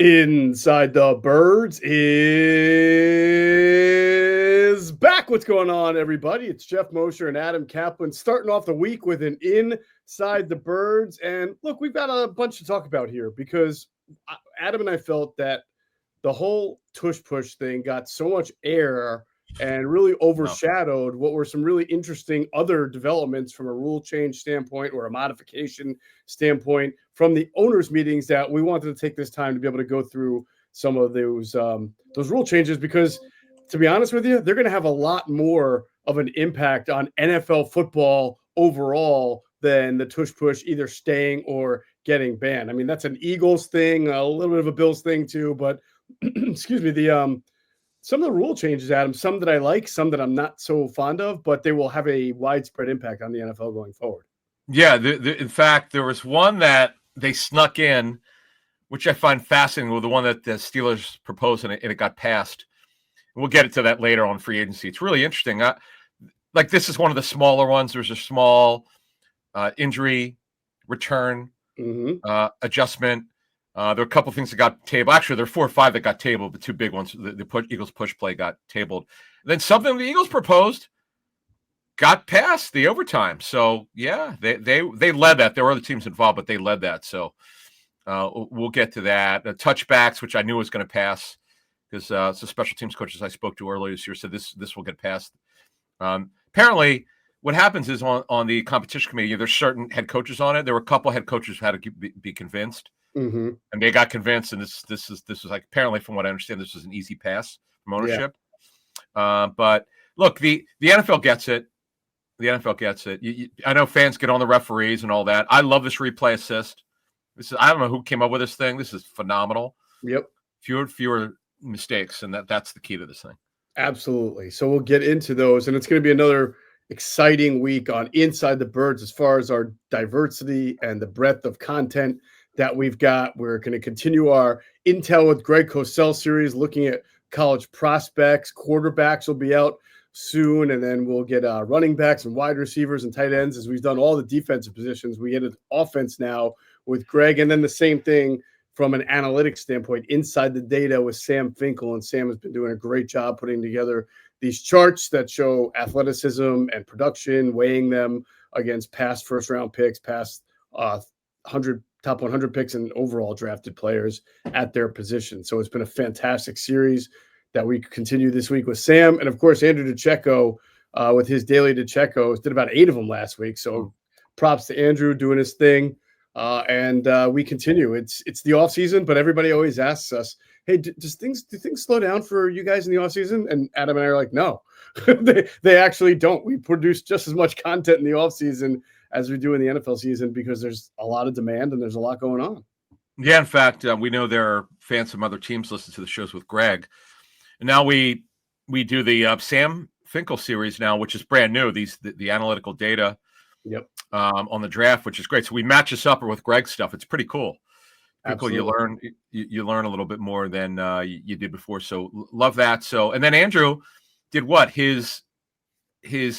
Inside the Birds is back. What's going on, everybody? It's Geoff, Mosher, and Adam Caplan starting off the week with an Inside the Birds. And look, we've got a bunch to talk about here because Adam and I felt that the whole Tush push thing got so much air and really overshadowed what were some really interesting other developments from a rule change standpoint or a modification standpoint from the owners' meetings that we wanted to take this time to be able to go through some of those rule changes because, to be honest with you, they're going to have a lot more of an impact on NFL football overall than the Tush push either staying or getting banned. I mean, that's an Eagles thing, a little bit of a Bills thing too, but excuse me, some of the rule changes, Adam, some that I like, some that I'm not so fond of, but they will have a widespread impact on the NFL going forward. Yeah, in fact, there was one that they snuck in, which I find fascinating, with the one that the Steelers proposed and it got passed. We'll get to that later on free agency. It's really interesting. Like, this is one of the smaller ones. There's a small injury return adjustment. There are a couple of things that got tabled. Actually, there are 4 or 5 that got tabled. The 2 big ones, the Eagles push play got tabled. And then something the Eagles proposed got past the overtime. So yeah, they led that. There were other teams involved, but they led that. So we'll get to that. The touchbacks, which I knew was going to pass, because some special teams coaches I spoke to earlier this year said this will get passed. Apparently, what happens is on the competition committee, there's certain head coaches on it. There were a couple head coaches who had to be convinced. And they got convinced, and this was like, apparently, from what I understand, this was an easy pass from ownership. Yeah. But look, the NFL gets it. The NFL gets it. I know fans get on the referees and all that. I love this replay assist. I don't know who came up with this thing. This is phenomenal. Yep. Fewer mistakes, and that's the key to this thing. Absolutely. So we'll get into those, and it's going to be another exciting week on Inside the Birds as far as our diversity and the breadth of content that we've got. We're going to continue our Intel with Greg Cosell series, looking at college prospects. Quarterbacks will be out soon, and then we'll get running backs and wide receivers and tight ends. As we've done all the defensive positions, we get an offense now with Greg, and then the same thing from an analytics standpoint, inside the data with Sam Finkel. And Sam has been doing a great job putting together these charts that show athleticism and production, weighing them against past first-round picks, past top 100 picks and overall drafted players at their position. So it's been a fantastic series that we continue this week with Sam. And of course, Andrew DeCecco with his daily DeCecco did about 8 of them last week. So props to Andrew doing his thing. And we continue. It's the off season, but everybody always asks us, hey, do things slow down for you guys in the off season? And Adam and I are like, no, they actually don't. We produce just as much content in the off season as we do in the NFL season because there's a lot of demand and there's a lot going on. Yeah, in fact, we know there are fans from other teams listen to the shows with Greg. And now we do the Sam Finkel series now, which is brand new, the analytical data on the draft, which is great. So we match this up with Greg's stuff. It's pretty cool. You learn a little bit more than you did before. So love that. So, and then Andrew did what? His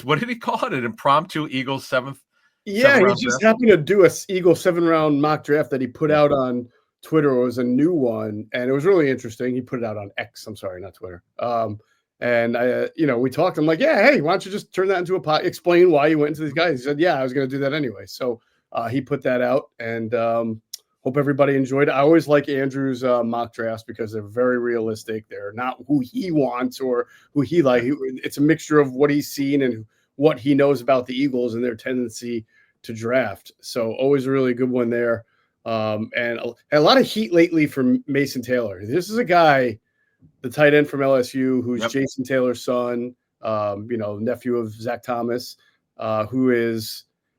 what did he call it? An impromptu Eagles seventh. Yeah, he just happened to do a Eagles 7-round mock draft that he put out on Twitter. It was a new one, and it was really interesting. He put it out on X. I'm sorry, not Twitter. And we talked. I'm like, yeah, hey, why don't you just turn that into a pot? Explain why you went into these guys. He said, yeah, I was going to do that anyway. So he put that out, and hope everybody enjoyed it. I always like Andrew's mock drafts because they're very realistic. They're not who he wants or who he likes. It's a mixture of what he's seen and what he knows about the Eagles and their tendency to draft. So always a really good one there. And a lot of heat lately from Mason Taylor. This is a guy, the tight end from LSU, who's Jason Taylor's son, nephew of Zach Thomas,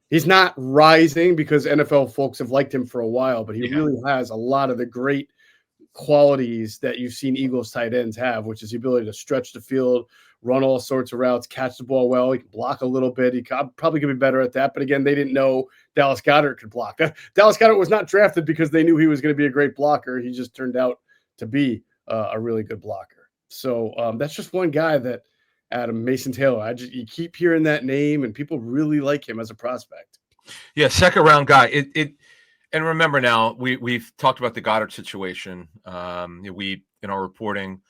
he's not rising because NFL folks have liked him for a while, but he really has a lot of the great qualities that you've seen Eagles tight ends have, which is the ability to stretch the field, run all sorts of routes, catch the ball well. He can block a little bit. He probably could be better at that. But again, they didn't know Dallas Goedert could block. Dallas Goedert was not drafted because they knew he was going to be a great blocker. He just turned out to be a really good blocker. So that's just one guy that, Adam, Mason Taylor, you keep hearing that name and people really like him as a prospect. Yeah, second round guy. And remember now, we've talked about the Goddard situation. We in our reporting,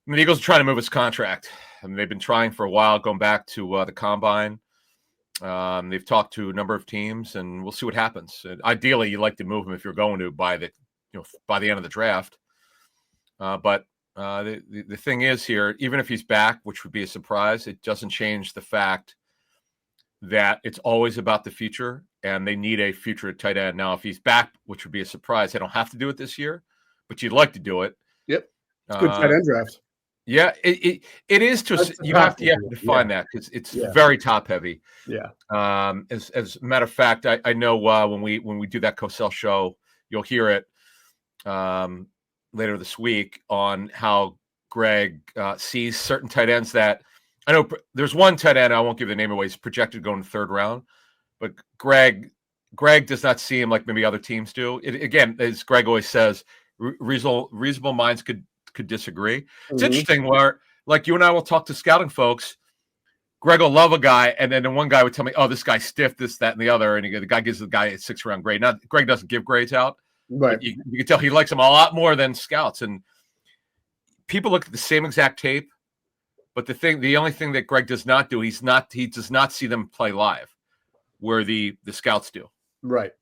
the Eagles are trying to move his contract. I mean, they've been trying for a while, going back to the combine. They've talked to a number of teams, and we'll see what happens. Ideally, you'd like to move him if you're going to by the end of the draft. But the thing is here, even if he's back, which would be a surprise, it doesn't change the fact that it's always about the future, and they need a future tight end. Now, if he's back, which would be a surprise, they don't have to do it this year, but you'd like to do it. Yep, it's a good tight end draft. Yeah, it is. You have to define that because it's very top heavy. Yeah. As a matter of fact, I know when we do that Cosell show, you'll hear it later this week on how Greg sees certain tight ends that I know. There's one tight end, I won't give the name away, he's projected going in the third round, but Greg does not see him like maybe other teams do. Again, as Greg always says, reasonable minds could disagree. It's interesting where, like, you and I will talk to scouting folks. Greg will love a guy, and then the one guy would tell me, "Oh, this guy's stiff, this, that, and the other," and the guy gives the guy a 6th round grade. Now, Greg doesn't give grades out, right? You can tell he likes him a lot more than scouts. And people look at the same exact tape, but the only thing that Greg does not do, he does not see them play live, where the scouts do. Right.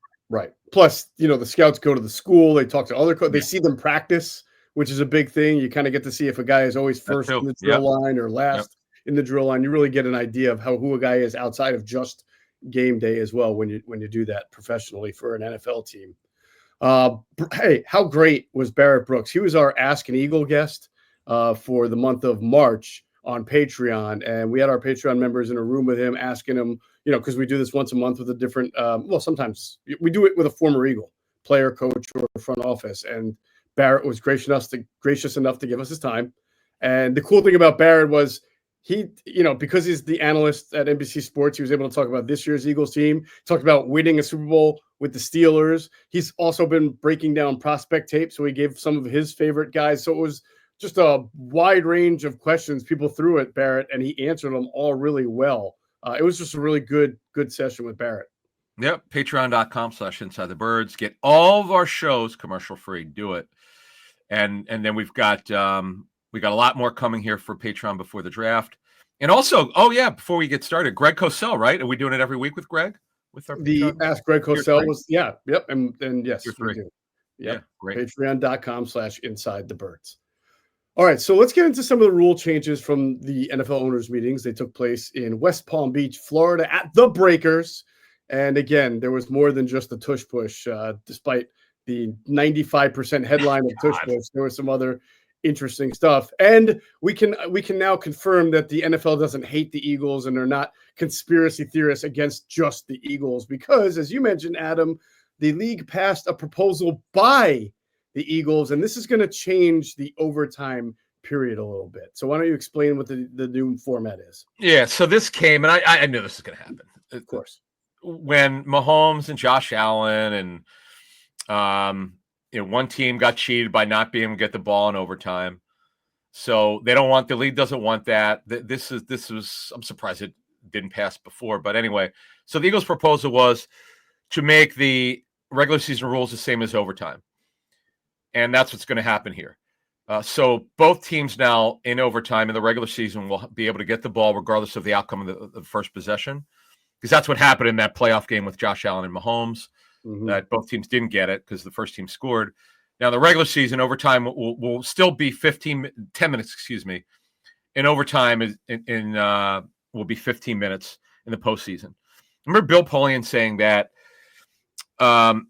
Plus, the scouts go to the school, they talk to other they see them practice, which is a big thing. You kind of get to see if a guy is always first in the drill line or last in the drill line. You really get an idea of who a guy is outside of just game day as well when you do that professionally for an NFL team. Hey, how great was Barrett Brooks? He was our Ask an Eagle guest for the month of March on Patreon, and we had our Patreon members in a room with him, asking him, because we do this once a month with a different. Sometimes we do it with a former Eagle player, coach, or front office, and Barrett was gracious enough to give us his time. And the cool thing about Barrett was he, because he's the analyst at NBC Sports, he was able to talk about this year's Eagles team, talked about winning a Super Bowl with the Steelers. He's also been breaking down prospect tape, so he gave some of his favorite guys. So it was just a wide range of questions people threw at Barrett, and he answered them all really well. It was just a really good session with Barrett. Yep. Patreon.com/InsideTheBirds. Get all of our shows commercial free. Do it. And then we've got a lot more coming here for Patreon before the draft. And also, before we get started, Greg Cosell, right? Are we doing it every week with Greg? With our the Ask Greg Cosell was yep, and yes, we do. Yep. Yeah, great. Patreon.com/InsideTheBirds. All right, so let's get into some of the rule changes from the NFL owners' meetings. They took place in West Palm Beach, Florida, at the Breakers. And again, there was more than just the Tush push. Despite the 95% headline of Tush push, there was some other interesting stuff. And we can now confirm that the NFL doesn't hate the Eagles, and they're not conspiracy theorists against just the Eagles, because, as you mentioned, Adam, the league passed a proposal by the Eagles, and this is going to change the overtime period a little bit. So why don't you explain what the new format is? Yeah, so this came, and I knew this was going to happen. Of course. When Mahomes and Josh Allen and one team got cheated by not being able to get the ball in overtime, so the league doesn't want that. This was I'm surprised it didn't pass before, but anyway. So the Eagles' proposal was to make the regular season rules the same as overtime, and that's what's going to happen here. So both teams now in overtime in the regular season will be able to get the ball regardless of the outcome of the first possession. Because that's what happened in that playoff game with Josh Allen and Mahomes, that both teams didn't get it because the first team scored. Now, the regular season overtime will still be 10 minutes, in overtime will be 15 minutes in the postseason. I remember Bill Polian saying that the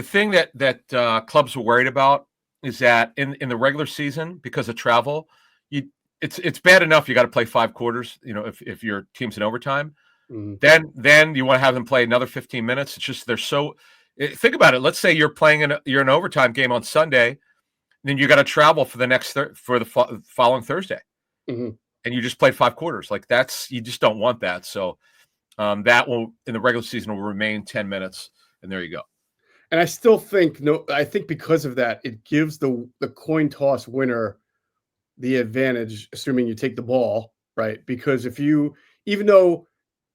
thing that clubs were worried about is that in the regular season, because of travel, it's bad enough you got to play 5 quarters, if your team's in overtime. Then you want to have them play another 15 minutes. It's just think about it. Let's say you're an overtime game on Sunday, then you got to travel for the following Thursday, and you just played 5 quarters. Like you just don't want that. So that will in the regular season will remain 10 minutes, and there you go. And I still think because of that, it gives the coin toss winner the advantage, assuming you take the ball, right? Because even though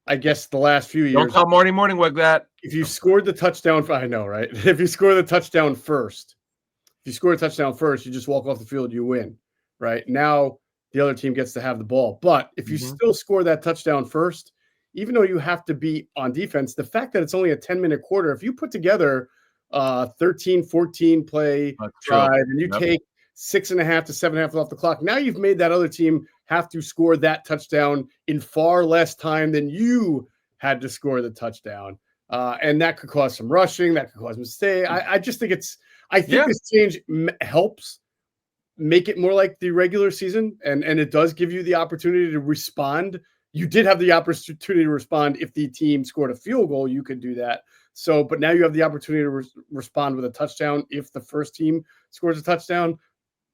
I guess the last few Don't years, tell Marty Morningweg that. if you scored the touchdown, I know, right? If you score the touchdown first, if you score a touchdown first, you just walk off the field, you win, right? Now the other team gets to have the ball. But if you still score that touchdown first, even though you have to be on defense, the fact that it's only a 10-minute quarter, if you put together 13, 14 play drive and you take 6.5 to 7.5 off the clock, now you've made that other team have to score that touchdown in far less time than you had to score the touchdown. And that could cause some rushing. That could cause mistakes. I just think I think this change helps make it more like the regular season, and it does give you the opportunity to respond. You did have the opportunity to respond if the team scored a field goal. You could do that. So, but now you have the opportunity to respond with a touchdown if the first team scores a touchdown.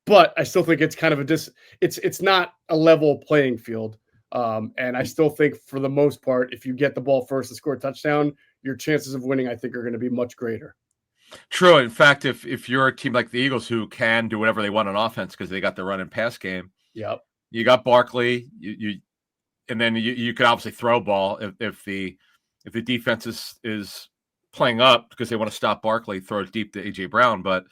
But I still think it's kind of it's not a level playing field. And I still think for the most part, if you get the ball first and score a touchdown, your chances of winning, I think, are going to be much greater. True. In fact, if you're a team like the Eagles who can do whatever they want on offense because they got the run and pass game, you got Barkley, and then you could obviously throw ball if the defense is playing up because they want to stop Barkley, throw it deep to AJ Brown. But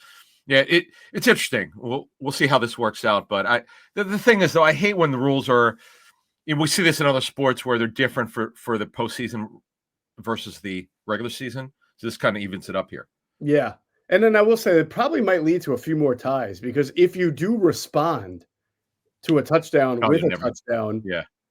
yeah, it's interesting. We'll see how this works out. But the thing is, though, I hate when the rules are. We see this in other sports where they're different for the postseason versus the regular season. So this kind of evens it up here. Yeah. And then I will say it probably might lead to a few more ties because if you do respond to a touchdown with a touchdown,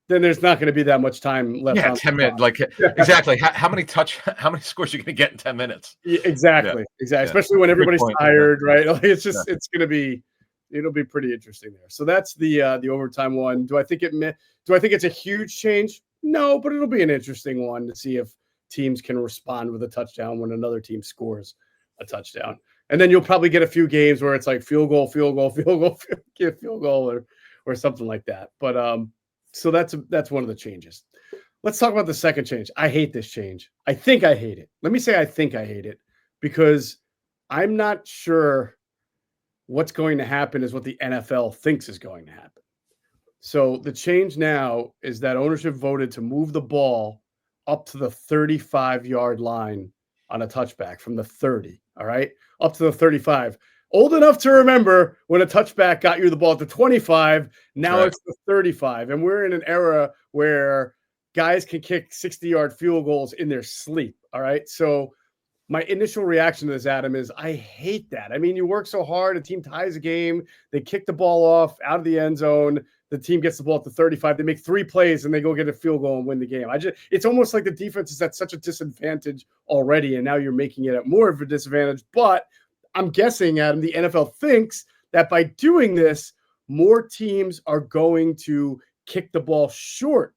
then there's not going to be that much time left. Yeah, 10 minutes. Like exactly. How many scores are you going to get in 10 minutes? Yeah, exactly. Especially when everybody's tired, right? Like it's just it's going to be it'll be pretty interesting there. So that's the overtime one. Do I think it's a huge change? No, but it'll be an interesting one to see if teams can respond with a touchdown when another team scores a touchdown. And then you'll probably get a few games where it's like field goal, or something like that. But so that's one of the changes. Let's talk about the second change. I hate this change. I think I hate it. Let me say I think I hate it because I'm not sure what's going to happen is what the NFL thinks is going to happen. So the change now is that ownership voted to move the ball up to the 35-yard line on a touchback from the 30, all right, up to the 35. Old enough to remember when a touchback got you the ball at the 25, now it's the 35. And we're in an era where guys can kick 60-yard field goals in their sleep, all right? So my initial reaction to this, Adam, is I hate that. I mean, you work so hard, a team ties a game, they kick the ball off out of the end zone, the team gets the ball at the 35, they make 3 plays, and they go get a field goal and win the game. It's almost like the defense is at such a disadvantage already, and now you're making it at more of a disadvantage. But I'm guessing, Adam, the NFL thinks that by doing this, more teams are going to kick the ball short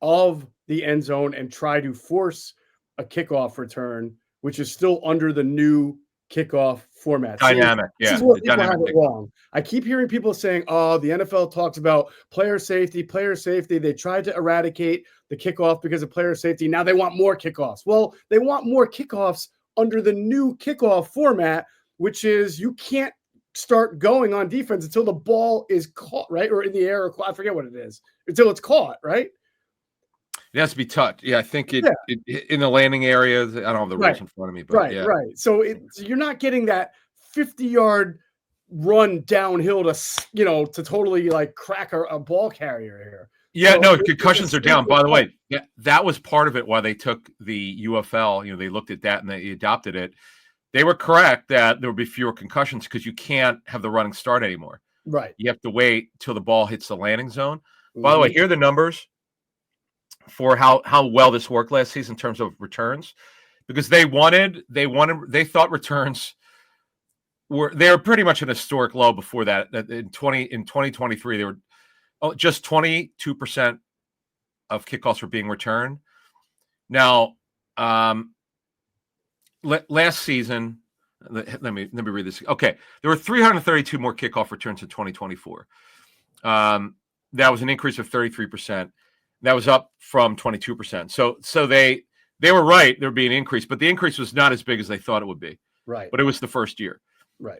of the end zone and try to force a kickoff return, which is still under the new kickoff format. Dynamic. This is what people have it wrong. I keep hearing people saying, oh, the NFL talks about player safety. They tried to eradicate the kickoff because of player safety. Now they want more kickoffs. Well, they want more kickoffs under the new kickoff format, which is you can't start going on defense until the ball is caught, right? Or in the air, or I forget what it is, until it's caught, right? It has to be touched. Yeah, I think it in the landing area. I don't have the rules in front of me, but right. So you're not getting that 50-yard run downhill to totally like crack a ball carrier here. Yeah, no, concussions are down. By the way, that was part of it why they took the UFL. They looked at that and they adopted it. They were correct that there would be fewer concussions because you can't have the running start anymore. Right. You have to wait till the ball hits the landing zone. By the way, here are the numbers for how well this worked last season in terms of returns, because they thought returns were pretty much an historic low before that. In 2023, they were just 22% of kickoffs were being returned. Now, last season, let me read this. Okay, there were 332 more kickoff returns in 2024. That was an increase of 33%. That was up from 22%. So they were right. There would be an increase, but the increase was not as big as they thought it would be. Right. But it was the first year. Right.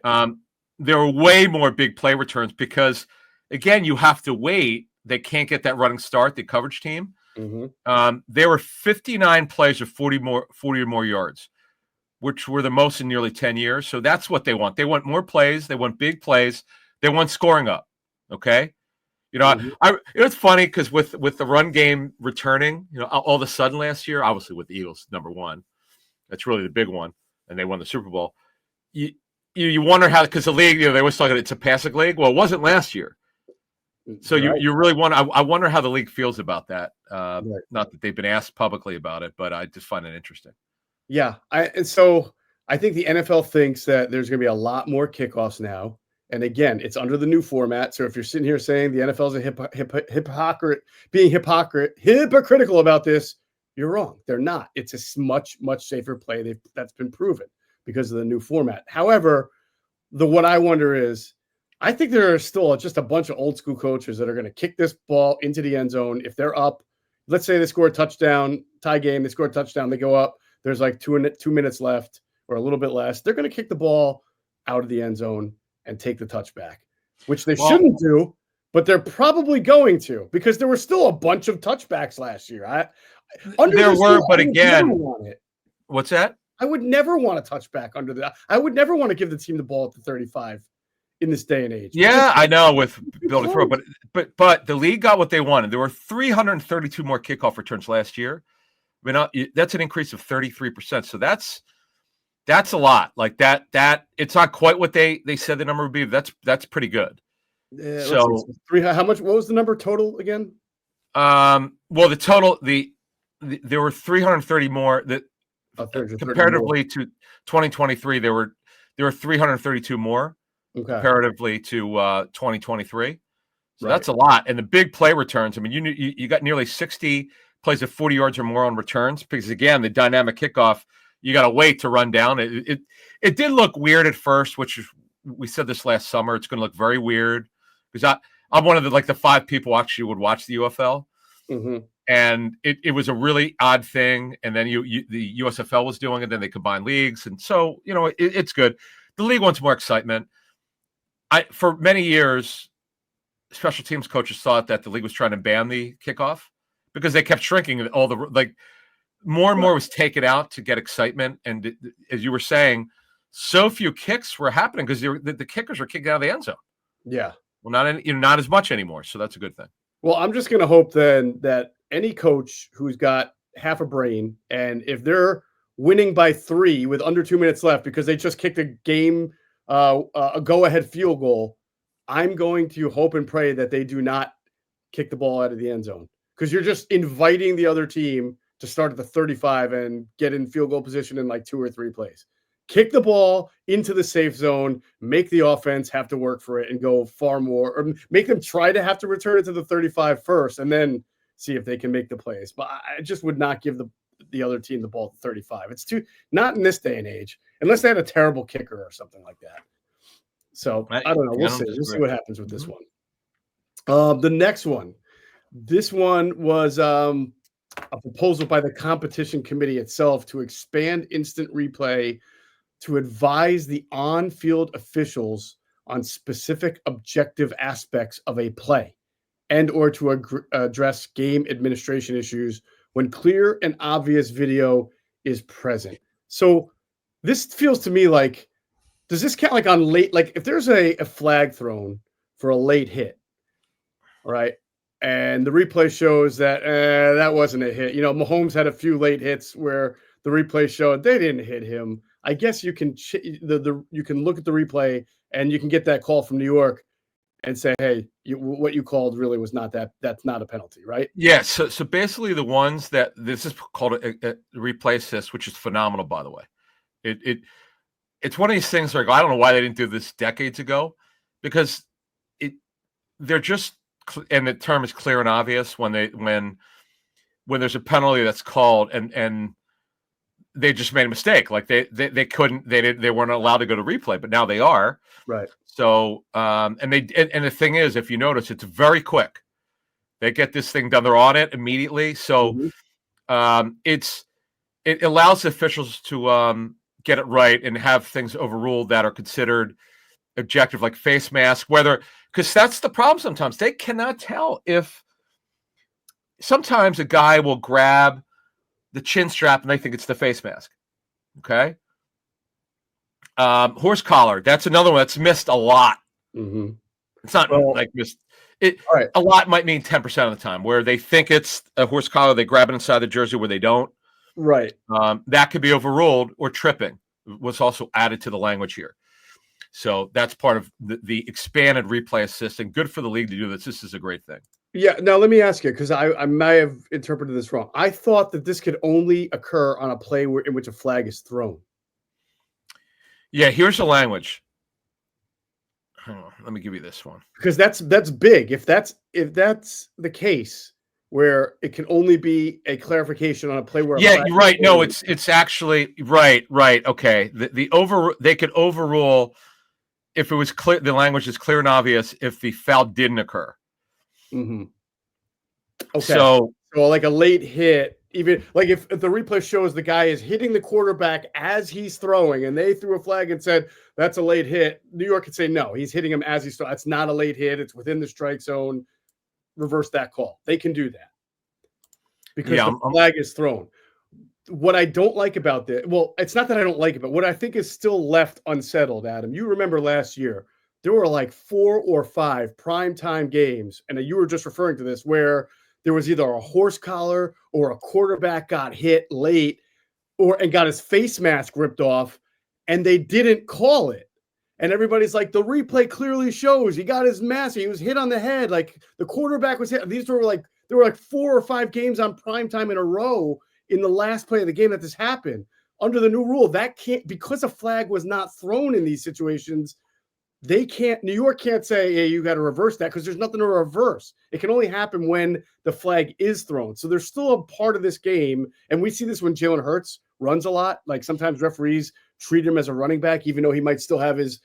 There were way more big play returns because, again, you have to wait. They can't get that running start, the coverage team. Mm-hmm. There were 59 plays of 40 or more yards, which were the most in nearly 10 years. So that's what they want. They want more plays. They want big plays. They want scoring up. Okay. It's funny because with the run game returning, all of a sudden last year, obviously with the Eagles, number one, that's really the big one, and they won the Super Bowl. You wonder how, because the league, they always talk about it's a passing league. Well, it wasn't last year. So Right. you really want. I wonder how the league feels about that. Right. Not that they've been asked publicly about it, but I just find it interesting. Yeah. And so I think the NFL thinks that there's going to be a lot more kickoffs now. And again, it's under the new format. So if you're sitting here saying the NFL is being hypocritical about this, you're wrong. They're not. It's a much, much safer play. That's been proven because of the new format. However, what I wonder is, I think there are still just a bunch of old school coaches that are going to kick this ball into the end zone. If they're up, let's say they score a touchdown, tie game, they score a touchdown, they go up. There's like 2 minutes left or a little bit less. They're going to kick the ball out of the end zone and take the touchback, which they shouldn't do, but they're probably going to, because there were still a bunch of touchbacks last year. But again, what's that? I would never want a touchback under that. I would never want to give the team the ball at the 35 in this day and age. Yeah, I know, with building throw, but the league got what they wanted. There were 332 more kickoff returns last year. I mean, that's an increase of 33%. So that's a lot. Like that it's not quite what they said the number would be. That's pretty good. Yeah, so how much? What was the number total again? Well, the total there were 330 more that comparatively to 2023. There were 332 more comparatively to 2023. So that's a lot. And the big play returns. I mean, you got nearly 60 plays of 40 yards or more on returns, because again, the dynamic kickoff, you got to wait to run down. It did look weird at first, which we said this last summer. It's going to look very weird because I'm one of the 5 people actually would watch the UFL, and it was a really odd thing. And then the USFL was doing it, then they combined leagues, and so it's good. The league wants more excitement. For many years, special teams coaches thought that the league was trying to ban the kickoff, because they kept shrinking all more and more was taken out to get excitement. And as you were saying, so few kicks were happening because the kickers were kicking out of the end zone. Yeah. Well, not as much anymore. So that's a good thing. Well, I'm just going to hope then that any coach who's got half a brain, and if they're winning by 3 with under 2 minutes left because they just kicked a go-ahead field goal, I'm going to hope and pray that they do not kick the ball out of the end zone, because you're just inviting the other team to start at the 35 and get in field goal position in 2 or 3 plays. Kick the ball into the safe zone, make the offense have to work for it and go far more, or make them try to have to return it to the 35 first and then see if they can make the plays. But I just would not give the other team the ball at the 35. It's not in this day and age, unless they had a terrible kicker or something like that. So I don't know. We'll see. We'll see what happens with this one. The next one. This one was a proposal by the competition committee itself to expand instant replay to advise the on-field officials on specific objective aspects of a play, and or to address game administration issues when clear and obvious video is present. So this feels to me like, does this count on late? If there's a flag thrown for a late hit, all right, and the replay shows that that wasn't a hit. Mahomes had a few late hits where the replay showed they didn't hit him. I guess you can you can look at the replay and you can get that call from New York and say, hey, what you called really was not that. That's not a penalty, right? Yeah. So basically, the ones that this is called a replay assist, which is phenomenal, by the way. It's one of these things where I don't know why they didn't do this decades ago, because they're just, and the term is clear and obvious when there's a penalty that's called and they just made a mistake. Like they weren't allowed to go to replay, but now they are. Right. So and the thing is, if you notice, it's very quick. They get this thing done. They're on it immediately. So it allows the officials to get it right and have things overruled that are considered objective, like face mask, because that's the problem sometimes. They cannot tell if sometimes a guy will grab the chin strap and they think it's the face mask. Okay. Horse collar. That's another one that's missed a lot. Mm-hmm. It's not like missed. A lot might mean 10% of the time where they think it's a horse collar. They grab it inside the jersey where they don't. Right. That could be overruled, or tripping was also added to the language here. So that's part of the expanded replay assist, and good for the league to do this. This is a great thing. Yeah. Now let me ask you, because I might have interpreted this wrong. I thought that this could only occur on a play in which a flag is thrown. Yeah. Here's the language. Hang on, let me give you this one, because that's big. If that's the case, where it can only be a clarification on a play where you're right. No, it's actually right. Okay. They could overrule if it was clear. The language is clear and obvious if the foul didn't occur. Mm-hmm. Okay. So like a late hit, even like if the replay shows the guy is hitting the quarterback as he's throwing, and they threw a flag and said that's a late hit, New York could say no, he's hitting him as he's throwing. That's not a late hit. It's within the strike zone. Reverse that call. They can do that because the flag is thrown. What I don't like about this, well, it's not that I don't like it, but what I think is still left unsettled, Adam. You remember last year, there were like 4 or 5 primetime games, and you were just referring to this, where there was either a horse collar or a quarterback got hit late and got his face mask ripped off, and they didn't call it. And everybody's like, the replay clearly shows he got his mask. He was hit on the head. Like the quarterback was hit. There were like 4 or 5 games on primetime in a row in the last play of the game that this happened. Under the new rule, that can't, because a flag was not thrown in these situations, they can't, New York can't say, hey, you got to reverse that, because there's nothing to reverse. It can only happen when the flag is thrown. So there's still a part of this game. And we see this when Jalen Hurts runs a lot. Like sometimes referees treat him as a running back, even though he might still have his,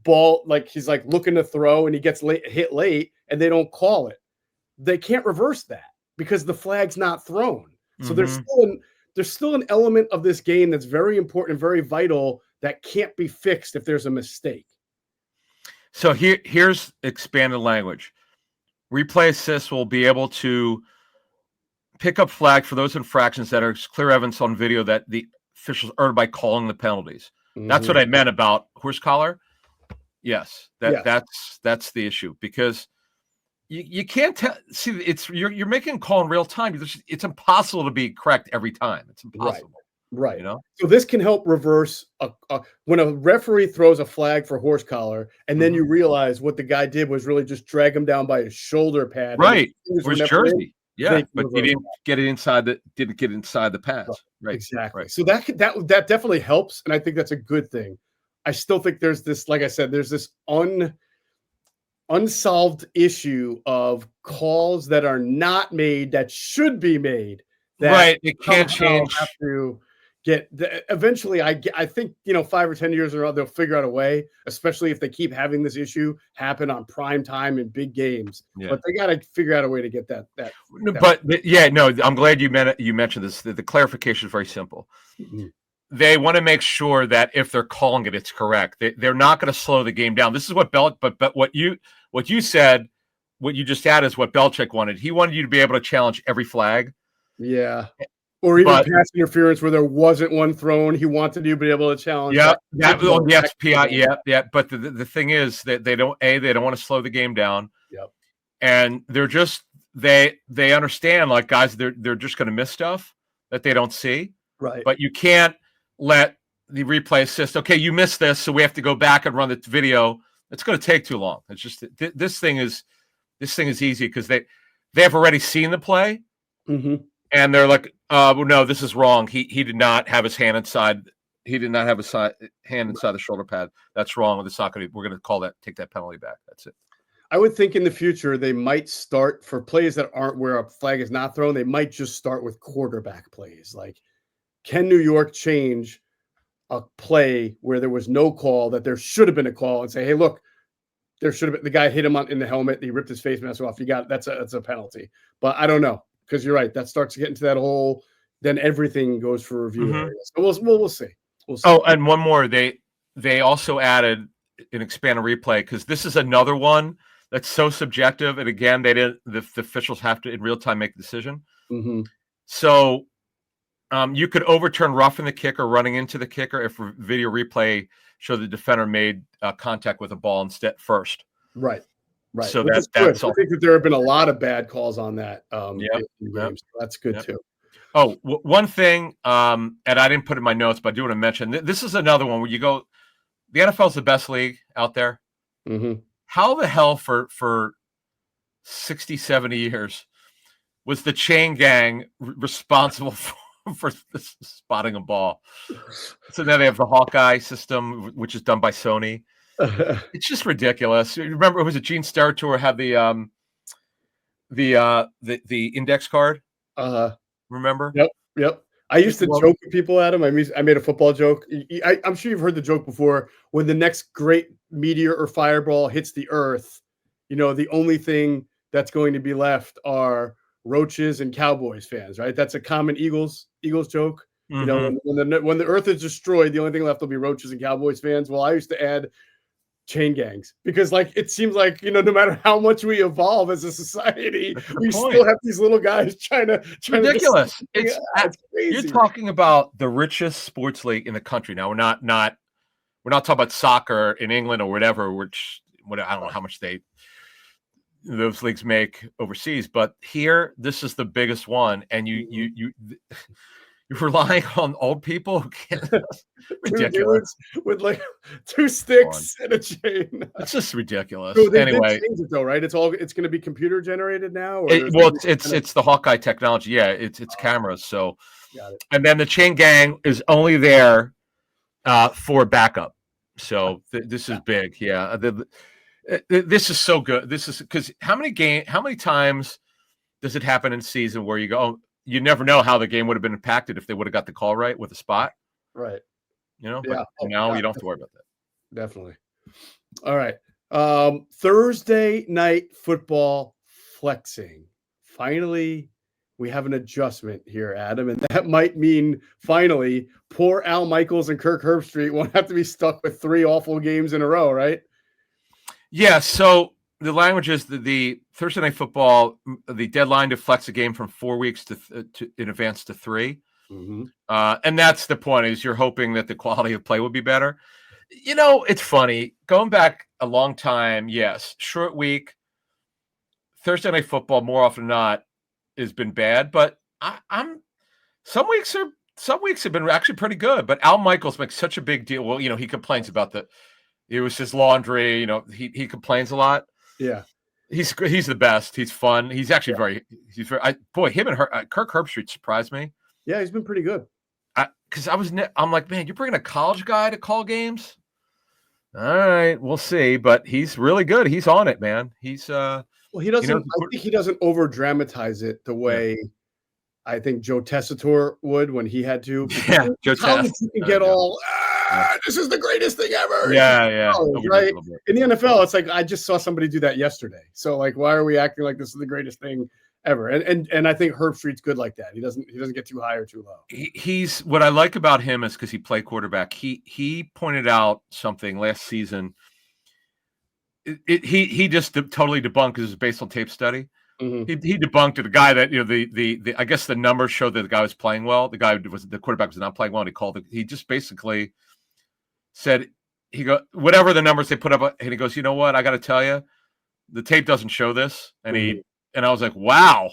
ball, like he's like looking to throw and he gets hit late and they don't call it. They can't reverse that because the flag's not thrown. So there's still an element of this game that's very important and very vital that can't be fixed if there's a mistake. So here's expanded language. Replay assist will be able to pick up flag for those infractions that are clear evidence on video that the officials earned by calling the penalties. Mm-hmm. That's what I meant about horse collar. Yes, that's the issue, because you can't tell. See, it's you're making a call in real time. It's impossible to be correct every time. It's impossible. Right. So this can help reverse when a referee throws a flag for horse collar, and then you realize what the guy did was really just drag him down by his shoulder pad, right, or his jersey. Yeah, but he didn't get it inside the pads. Right. Exactly. Right. So that definitely helps, and I think that's a good thing. I still think there's this, like I said, there's this unsolved issue of calls that are not made that should be made. Right. It can't change. Have to get eventually. I think 5 or 10 years in a row they'll figure out a way, especially if they keep having this issue happen on prime time in big games. Yeah. But they got to figure out a way to get that. I'm glad you mentioned this. The clarification is very simple. Mm-hmm. They want to make sure that if they're calling it, it's correct. They're not going to slow the game down. This is what what you said, what you just added is what Belichick wanted. He wanted you to be able to challenge every flag. Yeah. Or even pass interference where there wasn't one thrown. He wanted you to be able to challenge. Yeah. Yes. PI. Yeah. But the thing is that they don't want to slow the game down. Yep. And they're just, they understand, like, guys, they're just going to miss stuff that they don't see. Right. But you can't let the replay assist. Okay, you missed this, so we have to go back and run the video. It's going to take too long. It's just this thing is easy because they have already seen the play, and they're like, well, no, this is wrong. He did not have his hand inside. He did not have his hand inside the shoulder pad. That's wrong. It's not going to. We're going to take that penalty back. That's it. I would think in the future they might start for plays that aren't where a flag is not thrown. They might just start with quarterback plays, like. Can New York change a play where there was no call that there should have been a call and say, hey, look, there should have been, the guy hit him in the helmet. He ripped his face mask off. That's a penalty. But I don't know, because you're right. That starts to get into that whole, then everything goes for review. So we'll see. We'll see. Oh, and one more. They also added an expanded replay, because this is another one That's so subjective. And again, the officials have to in real time make a decision. Mm-hmm. So you could overturn roughing the kicker, running into the kicker, if video replay show the defender made contact with the ball instead first. Right. Right. So Which is that's good. all. I think that there have been a lot of bad calls on that Yep. in Yep. games. So that's good Yep. too. Oh, one thing, and I didn't put it in my notes, but I do want to mention this is another one where you go, the NFL is the best league out there. Mm-hmm. How the hell for 60, 70 years was the chain gang responsible for spotting a ball? So now they have the Hawkeye system, which is done by Sony. It's just ridiculous. Remember, was it Gene Steratore had the index card? Remember? Yep. Yep. I used to joke with people, Adam. I made a football joke. I'm sure you've heard the joke before. When the next great meteor or fireball hits the Earth, the only thing that's going to be left are roaches and Cowboys fans, right? That's a common Eagles joke. Mm-hmm. When the Earth is destroyed, the only thing left will be roaches and Cowboys fans. Well, I used to add chain gangs because it seems like no matter how much we evolve as a society, we still have these little guys trying to ridiculous. It's crazy. You're talking about the richest sports league in the country. Now we're not talking about soccer in England or whatever, I don't know how much those leagues make overseas, but here this is the biggest one, and you're relying on old people. Ridiculous. With like two sticks and a chain. It's just ridiculous. So they anyway, did change it though, right? It's going to be computer generated now. Or it's the Hawkeye technology. Yeah, it's cameras. So, got it. And then the chain gang is only there for backup. So this is big. Yeah, this is so good. This is because how many times does it happen in season where you go, oh, you never know how the game would have been impacted if they would have got the call right with a spot. Right. But now you don't have to worry about that. Definitely. All right. Thursday night football flexing. Finally, we have an adjustment here, Adam, and that might mean finally poor Al Michaels and Kirk Herbstreit won't have to be stuck with 3 awful games in a row, right? Yeah. So the language is the Thursday night football, the deadline to flex a game from 4 weeks to in advance to 3. Mm-hmm. And that's the point, is you're hoping that the quality of play will be better. It's funny. Going back a long time, yes, short week, Thursday night football more often than not has been bad, but some weeks have been actually pretty good. But Al Michaels makes such a big deal. Well, he complains about it was his laundry. He complains a lot. Yeah, he's the best. He's fun. He's actually him and Kirk Herbstreit surprised me. Yeah, he's been pretty good. Because I'm like, man, you're bringing a college guy to call games? All right, we'll see. But he's really good. He's on it, man. He's well, he doesn't. I think he doesn't over dramatize it the way I think Joe Tessitore would when he had to. Yeah, Joe Tessitore can get all. This is the greatest thing ever. Yeah. Right. In the NFL, it's like I just saw somebody do that yesterday. So why are we acting like this is the greatest thing ever? And I think Herbstreit's good like that. He doesn't get too high or too low. He's what I like about him is because he played quarterback. He pointed out something last season. He just totally debunked his based on tape study. Mm-hmm. He debunked it. The guy that the I guess the numbers showed that the guy was playing well. The quarterback was not playing well. And he called it. He just basically said whatever the numbers they put up, and he goes, you know what? I got to tell you, the tape doesn't show this. And and I was like, wow.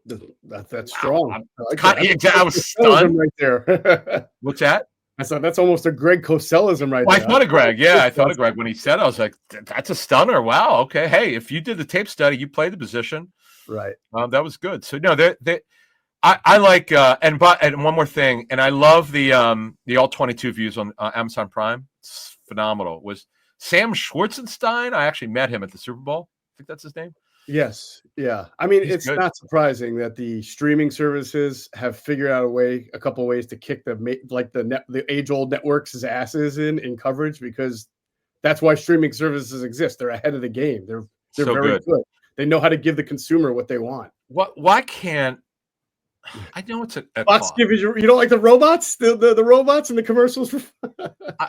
That's strong. I was stunned right there. What's that? I thought that's almost a Greg Cosellism right there. I thought of Greg. Yeah, I thought of Greg when he said. I was like, that's a stunner. Wow. Okay. Hey, if you did the tape study, you played the position. Right. That was good. So no, I like and one more thing, and I love the all 22 views on Amazon Prime. It's phenomenal. Was Sam Schwarzenstein? I actually met him at the Super Bowl. I think that's his name. Yes. Yeah. I mean, He's it's good. Not surprising that the streaming services have figured out a couple of ways to kick the age-old networks' asses in coverage, because that's why streaming services exist. They're ahead of the game. They're so very good. They know how to give the consumer what they want. Why can't I know it's a Fox cost. you don't like the robots, the robots in the commercials.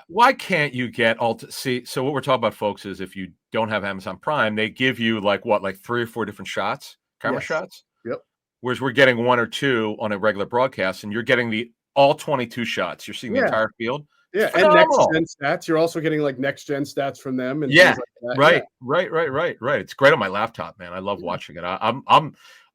Why can't you get see? So what we're talking about, folks, is if you don't have Amazon Prime, they give you like 3 or 4 different camera Yes. shots. Yep. Whereas we're getting 1 or 2 on a regular broadcast, and you're getting all 22 shots. You're seeing the entire field. Yeah, It's and next phenomenal. gen stats. You're also getting like next gen stats from them and Yeah, things like that. right, Yeah. right. It's great on my laptop, man. I love watching it.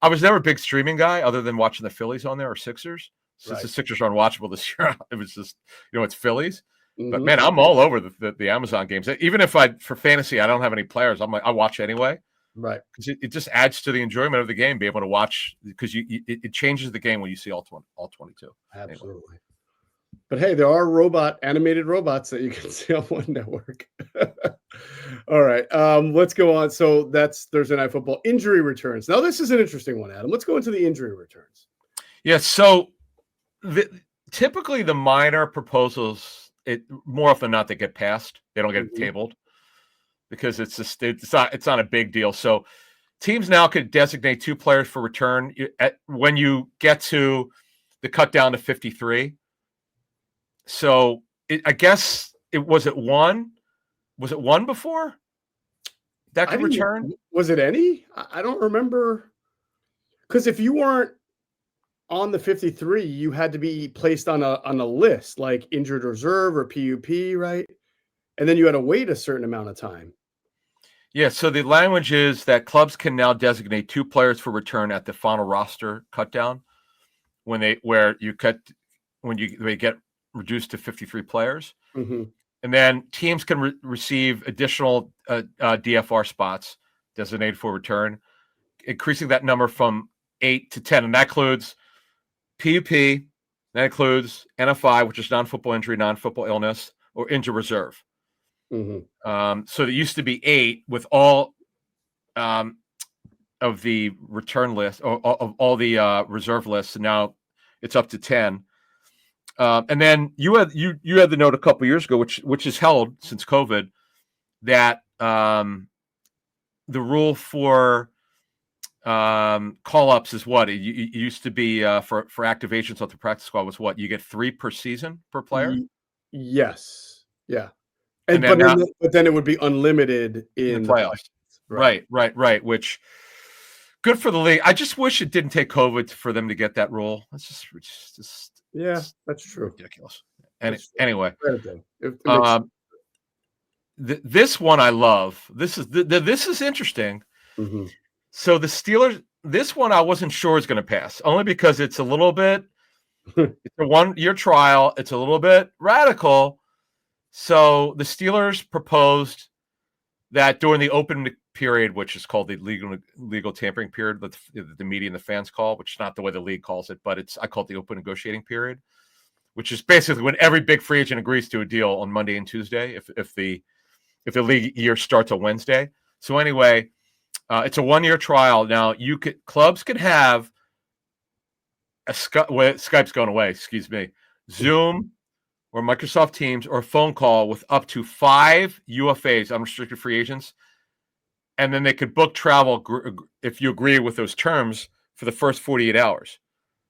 I was never a big streaming guy, other than watching the Phillies on there or Sixers. Since the Sixers are unwatchable this year, it was just it's Phillies. But man, I'm all over the Amazon games. Even if for fantasy I don't have any players, I'm like I watch anyway. Right. Because it just adds to the enjoyment of the game, be able to watch, because it changes the game when you see all 22. Absolutely. Anyway. But hey, there are animated robots that you can see on one network. All right. Let's go on. So that's Thursday Night Football. Injury returns. Now, this is an interesting one, Adam. Let's go into the injury returns. Yeah. So typically the minor proposals, more often than not, they get passed. They don't get tabled because it's not a big deal. So teams now could designate 2 players for return when you get to the cut down to 53. So I guess was it 1? Was it 1 before that could return? Was it any? I don't remember. Because if you weren't on the 53, you had to be placed on a list like injured reserve or PUP, right? And then you had to wait a certain amount of time. Yeah, so the language is that clubs can now designate 2 players for return at the final roster cut down when they get reduced to 53 players. Mm-hmm. And then teams can receive additional DFR spots designated for return, increasing that number from 8 to 10. And that includes PUP, that includes NFI, which is non-football injury, non-football illness, or injured reserve. Mm-hmm. So it used to be 8 with all of the return list, or of all the reserve lists, and now it's up to 10. And then you had the note a couple years ago, which is held since COVID, that the rule for call-ups is what it used to be for activations off the practice squad was what you get 3 per season per player. Yes. Yeah. But then it would be unlimited in the playoffs. Right. Which good for the league. I just wish it didn't take COVID for them to get that rule. That's just that's true. Ridiculous. Anyway, this one I love. This is interesting. Mm-hmm. So the Steelers, this one I wasn't sure is going to pass, only because it's a little bit. It's a 1-year trial. It's a little bit radical. So the Steelers proposed that during the open period, which is called the legal tampering period, that the media and the fans call, which is not the way the league calls it, but I call it the open negotiating period, which is basically when every big free agent agrees to a deal on Monday and Tuesday, if the league year starts on Wednesday. So anyway, it's a 1-year trial. Now clubs can have Skype's going away. Excuse me, Zoom or Microsoft Teams or a phone call with up to 5 UFAs, unrestricted free agents, and then they could book travel if you agree with those terms for the first 48 hours.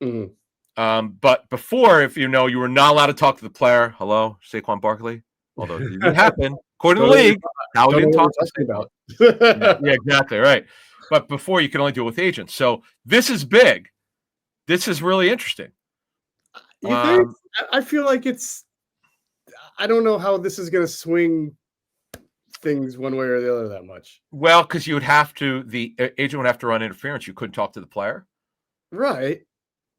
Mm-hmm. But before, if you were not allowed to talk to the player. Hello, Saquon Barkley. Although it didn't happen, according to the league, now we didn't talk to Saquon. Yeah, exactly right. But before, you can only do it with agents. So this is big. This is really interesting. You think? I feel like I don't know how this is going to swing things one way or the other that much. Well, because the agent would have to run interference. You couldn't talk to the player. Right.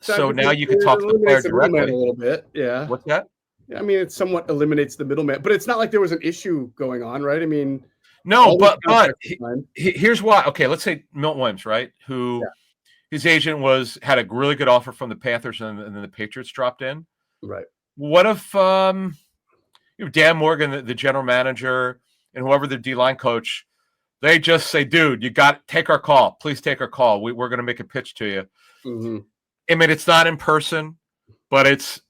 So now you can talk to the player directly. A little bit. Yeah. What's that? I mean, it somewhat eliminates the middleman, but it's not like there was an issue going on, right? I mean, no, but here's why. Okay, let's say Milton Williams, right? His agent had a really good offer from the Panthers, and then the Patriots dropped in. Right. What if Dan Morgan, the general manager, and whoever the D-line coach, they just say, "Dude, you got to take our call. Please take our call. We're going to make a pitch to you." Mm-hmm. I mean, it's not in person, but it's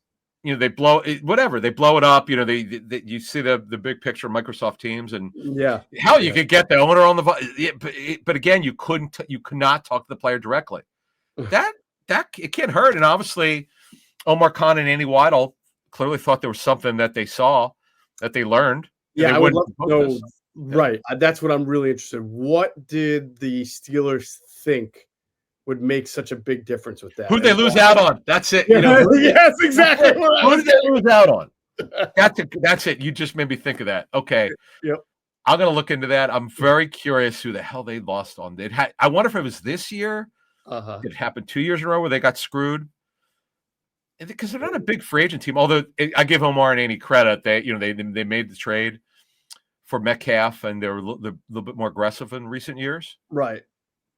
they blow it, whatever. They blow it up. You see the big picture of Microsoft Teams, and you could get the owner on the. But again, you could not talk to the player directly. it can't hurt. And obviously, Omar Khan and Andy Weidel clearly thought there was something that they saw, that they learned. Yeah, I would love to know. This. Right. That's what I'm really interested in. What did the Steelers think would make such a big difference with that? Who'd they lose out on? That's it. Yes, exactly. Who did they lose out on? That's it. You just made me think of that. Okay. Yep. I'm going to look into that. I'm very curious who the hell they lost on. I wonder if it was this year. It happened 2 years in a row where they got screwed. Because they're not a big free agent team. Although I give Omar and Andy credit. They made the trade for Metcalf, and they're a little bit more aggressive in recent years. Right.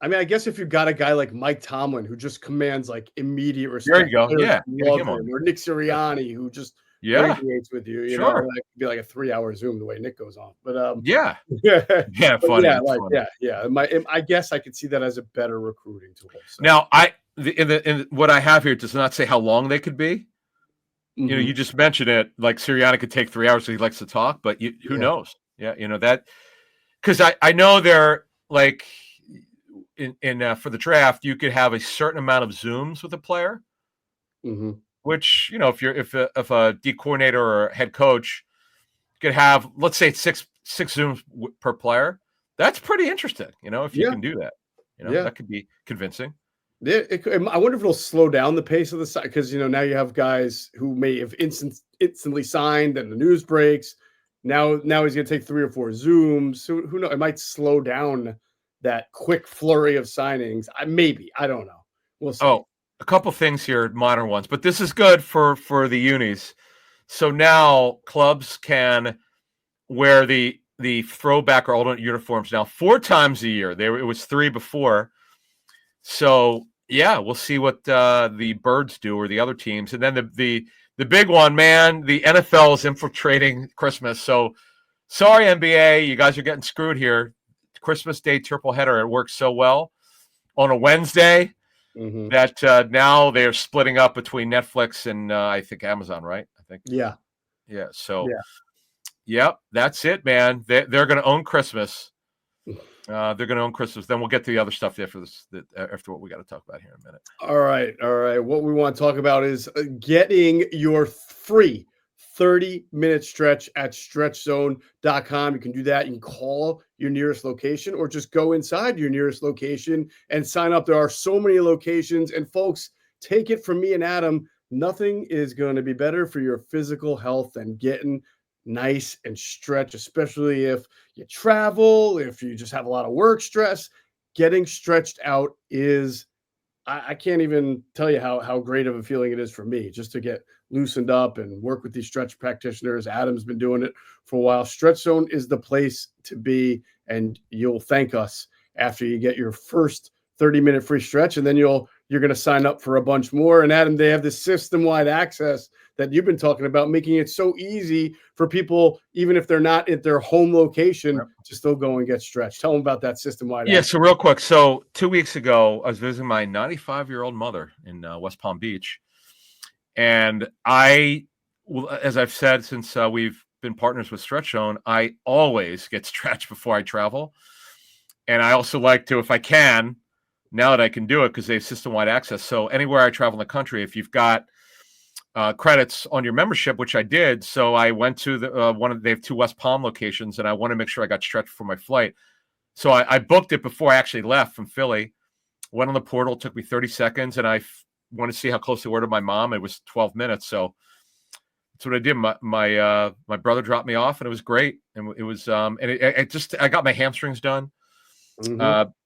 I mean, I guess if you've got a guy like Mike Tomlin who just commands like immediate respect. There you go. Yeah. Or Nick Sirianni who just radiates with you. You know, that could be like a 3-hour Zoom the way Nick goes on. But fun. I guess I could see that as a better recruiting tool. So. Now, in what I have here does not say how long they could be. You know, you just mentioned it. Like Sirianni could take 3 hours, so he likes to talk. But who knows? Yeah, that because I know they're like in for the draft, you could have a certain amount of Zooms with a player. Which, if a D coordinator or a head coach could have, let's say, six Zooms per player, that's pretty interesting. If you can do that, that could be convincing. I wonder if it'll slow down the pace of the site because now you have guys who may have instantly signed and the news breaks. Now he's going to take 3 or 4 Zooms. So who knows? It might slow down that quick flurry of signings. Maybe, I don't know. We'll see. Oh, a couple things here, modern ones, but this is good for the unis. So now clubs can wear the throwback or alternate uniforms now 4 times a year. It was 3 before. So we'll see what the Birds do or the other teams, and then the big one, man. The NFL is infiltrating Christmas. So sorry, NBA, you guys are getting screwed here. Christmas Day triple header. It works so well on a Wednesday. That now they're splitting up between Netflix and I think Amazon, right? I think. Yeah. So, that's it, man. They're going to own Christmas. They're going to own Christmas. Then we'll get to the other stuff after what we got to talk about here in a minute. All right. What we want to talk about is getting your free 30-minute stretch at stretchzone.com. You can do that. You can call your nearest location or just go inside your nearest location and sign up. There are so many locations. And folks, take it from me and Adam, nothing is going to be better for your physical health than getting nice and stretch, especially if you travel, if you just have a lot of work stress. Getting stretched out is, I can't even tell you how great of a feeling it is for me just to get loosened up and work with these stretch practitioners. Adam's been doing it for a while. Stretch Zone is the place to be, and you'll thank us after you get your first 30-minute free stretch, and then you're going to sign up for a bunch more. And Adam, they have this system-wide access that you've been talking about, making it so easy for people, even if they're not at their home location, to still go and get stretched. Tell them about that system-wide access. So real quick. So 2 weeks ago, I was visiting my 95-year-old mother in West Palm Beach. And as I've said, since we've been partners with Stretch Zone, I always get stretched before I travel. And I also like to, if I can, now that I can do it, because they have system-wide access. So anywhere I travel in the country, if you've got credits on your membership, which I did, so I went to they have 2 West Palm locations, and I want to make sure I got stretched for my flight. So I booked it before I actually left from Philly. Went on the portal, took me 30 seconds, and I wanted to see how close they were to my mom. It was 12 minutes, so that's what I did. My brother dropped me off, and it was great. And it was I got my hamstrings done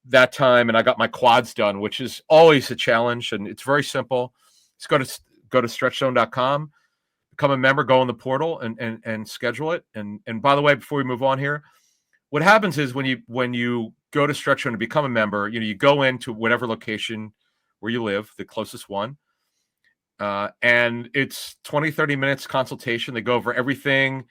that time, and I got my quads done, which is always a challenge, and it's very simple. Just go to stretchzone.com, become a member, go in the portal and schedule it. And by the way, before we move on here, what happens is when you go to Stretch Zone to become a member, you go into whatever location where you live, the closest one. And it's 20, 30 minutes consultation. They go over anything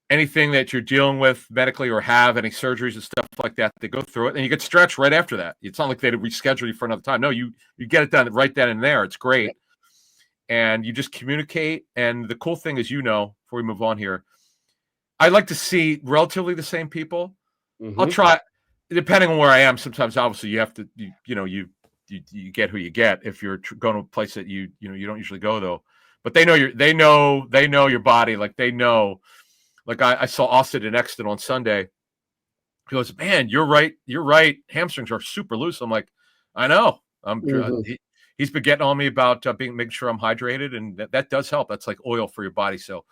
that you're dealing with medically or have any surgeries and stuff like that. They go through it and you get stretched right after that. It's not like they reschedule you for another time. No, you get it done right then and there. It's great. And you just communicate. And the cool thing is, before we move on here, I like to see relatively the same people. I'll try, depending on where I am. Sometimes, obviously, you have to, you you get who you get if you're going to a place that you don't usually go though. But they know your body. Like they know. Like I saw Austin in Exton on Sunday. He goes, man, you're right. Hamstrings are super loose. I'm like, I know. He's been getting on me about making sure I'm hydrated, and that does help. That's like oil for your body. So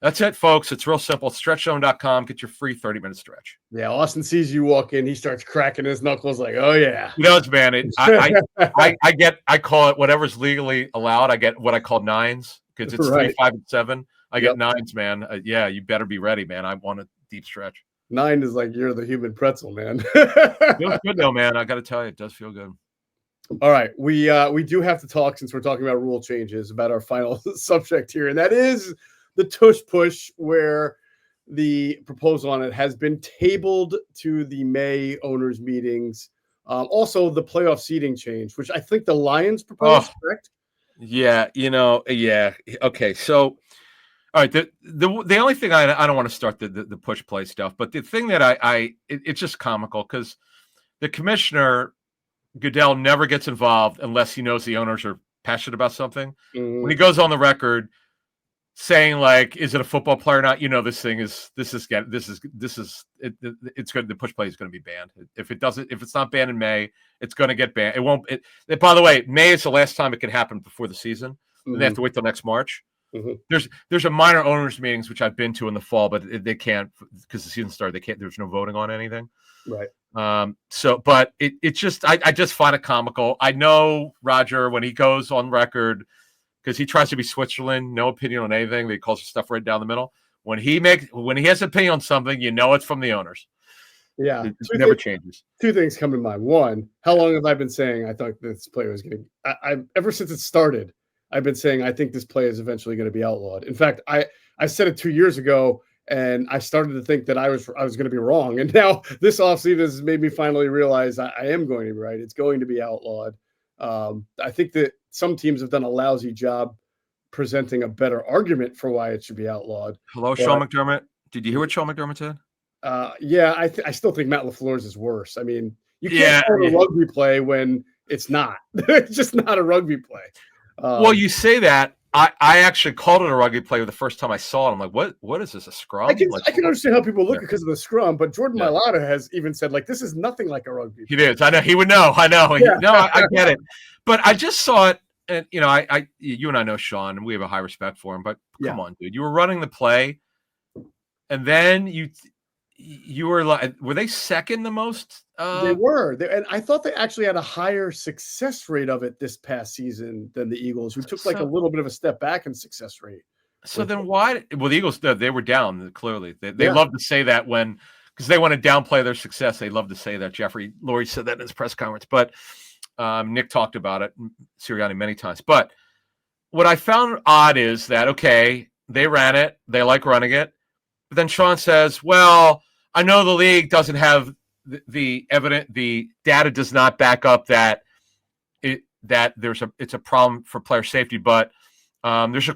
that's it, folks. It's real simple. StretchZone.com. Get your free 30-minute stretch. Yeah, Austin sees you walk in, he starts cracking his knuckles like, oh yeah. He knows, man. I call it whatever's legally allowed. I get what I call nines because it's 3, 5, and 7. I get nines, man. Yeah, you better be ready, man. I want a deep stretch. 9 is like you're the human pretzel, man. Feels good though, man. I got to tell you, it does feel good. All right, we do have to talk, since we're talking about rule changes, about our final subject here, and that is the Tush push, where the proposal on it has been tabled to the May owners meetings. Also, the playoff seeding change, which I think the Lions proposed, correct? Yeah, yeah. Okay, so all right, the only thing I don't want to start the push play stuff, but the thing that it's just comical because the commissioner Goodell never gets involved unless he knows the owners are passionate about something. When he goes on the record saying like, "Is it a football player or not?" It's good. The push play is going to be banned. If it's not banned in May, it's going to get banned. It won't. By the way, May is the last time it can happen before the season. And they have to wait till next March. There's a minor owners meetings which I've been to in the fall, but they can't because the season started. They can't. There's no voting on anything. Right. But it's just I just find it comical. I know Roger when he goes on record because he tries to be Switzerland, no opinion on anything. He calls stuff right down the middle. When he has an opinion on something, it's from the owners. Yeah, it never changes. 2 things come to mind. One, how long have I been saying I thought this player was getting? I ever since it started, I've been saying I think this play is eventually going to be outlawed. In fact, I said it 2 years ago, and I started to think that I was going to be wrong. And now this offseason has made me finally realize I am going to be right. It's going to be outlawed. I think that some teams have done a lousy job presenting a better argument for why it should be outlawed. Hello, Sean McDermott. Did you hear what Sean McDermott said? Yeah, I still think Matt LaFleur's is worse. I mean, you can't call it a rugby play when it's not. It's just not a rugby play. Well, you say that. I actually called it a rugby play the first time I saw it. I'm like, what is this, a scrum? I can understand how people look because of the scrum, but Jordan Mailata has even said, like, this is nothing like a rugby play. He is. I know. He would know. I know. Yeah. I get it. But I just saw it, and, you and I know Sean, and we have a high respect for him, but come on, dude. You were running the play, and then you were like, were they second the most? They were, and I thought they actually had a higher success rate of it this past season than the Eagles, who took a little bit of a step back in success rate. So then why? Well, the Eagles, they were down clearly. They love to say that because they want to downplay their success. They love to say that. Jeffrey Lurie said that in his press conference, but Nick talked about it, Sirianni, many times. But what I found odd is that they ran it, they like running it, but then Sean says, "Well, I know the league doesn't have the data does not back up that it's a problem for player safety, but there's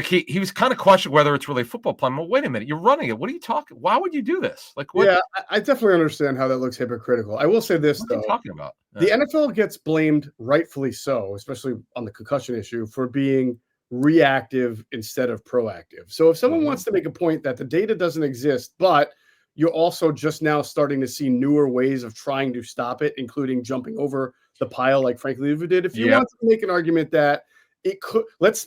he was kind of questioning whether it's really a football plan. Well, wait a minute, you're running it. What are you talking? Why would you do this? Like, what? Yeah, I definitely understand how that looks hypocritical. I will say this though: what are you talking about? The NFL gets blamed, rightfully so, especially on the concussion issue, for being reactive instead of proactive. So if someone wants to make a point that the data doesn't exist, but you're also just now starting to see newer ways of trying to stop it, including jumping over the pile like Frank Lever did. If you want to make an argument that it could, let's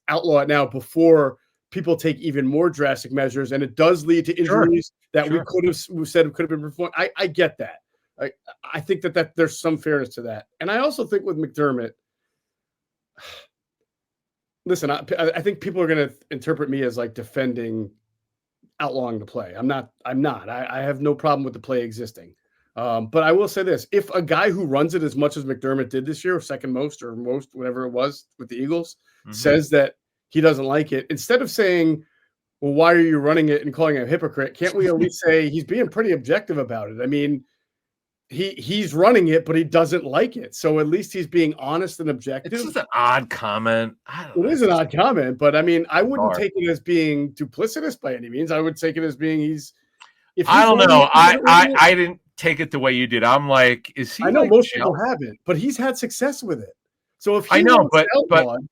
outlaw it now before people take even more drastic measures, and it does lead to injuries that we could have said could have been performed. I get that. I think that there's some fairness to that. And I also think with McDermott, listen, I think people are going to interpret me as like defending outlawing the play. I'm not. I have no problem with the play existing. But I will say this: if a guy who runs it as much as McDermott did this year, second most or most, whatever it was with the Eagles, says that he doesn't like it, instead of saying, well, why are you running it and calling him a hypocrite, can't we at least say he's being pretty objective about it? I mean, he's running it, but he doesn't like it. So at least he's being honest and objective. This is an odd comment. It is an odd comment, but I mean, I wouldn't take it as being duplicitous by any means. I would take it as being I don't know. I didn't. take it the way you did. I'm like, is he I know like most people jealous? haven't, but he's had success with it. So if I he know, wants it but outlawed,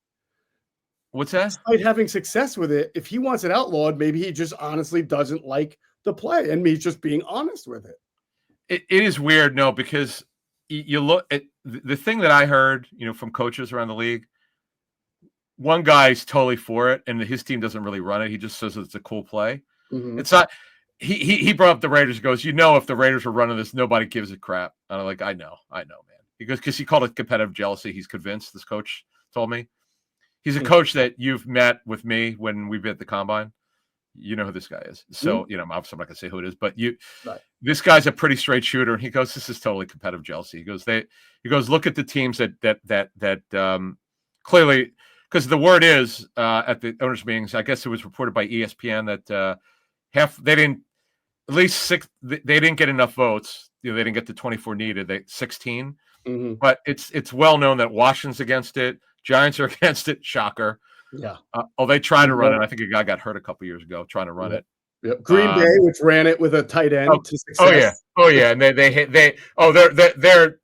what's that? despite having success with it, if he wants it outlawed, maybe he just honestly doesn't like the play, and he's just being honest with it. It is weird, no, because you look at the thing that I heard, from coaches around the league. One guy's totally for it, and his team doesn't really run it. He just says it's a cool play. Mhm. It's not. He brought up the Raiders. He goes, if the Raiders were running this, nobody gives a crap. And I'm like, I know, man. He goes, because he called it competitive jealousy. He's convinced. This coach told me he's a coach that you've met with me when we've been at the combine. You know who this guy is. So, obviously I'm not going to say who it is, but Right. this guy's a pretty straight shooter. And he goes, this is totally competitive jealousy. He goes, look at the teams that clearly, because the word is at the owners' meetings, I guess it was reported by ESPN that they didn't, at least six, they didn't get enough votes. They didn't get the 24 needed. 16. Mm-hmm. But it's well known that Washington's against it. Giants are against it. Shocker. Yeah. They tried to run it. I think a guy got hurt a couple years ago trying to run it. Yep. Green Bay, which ran it with a tight end to success. Oh yeah, and they're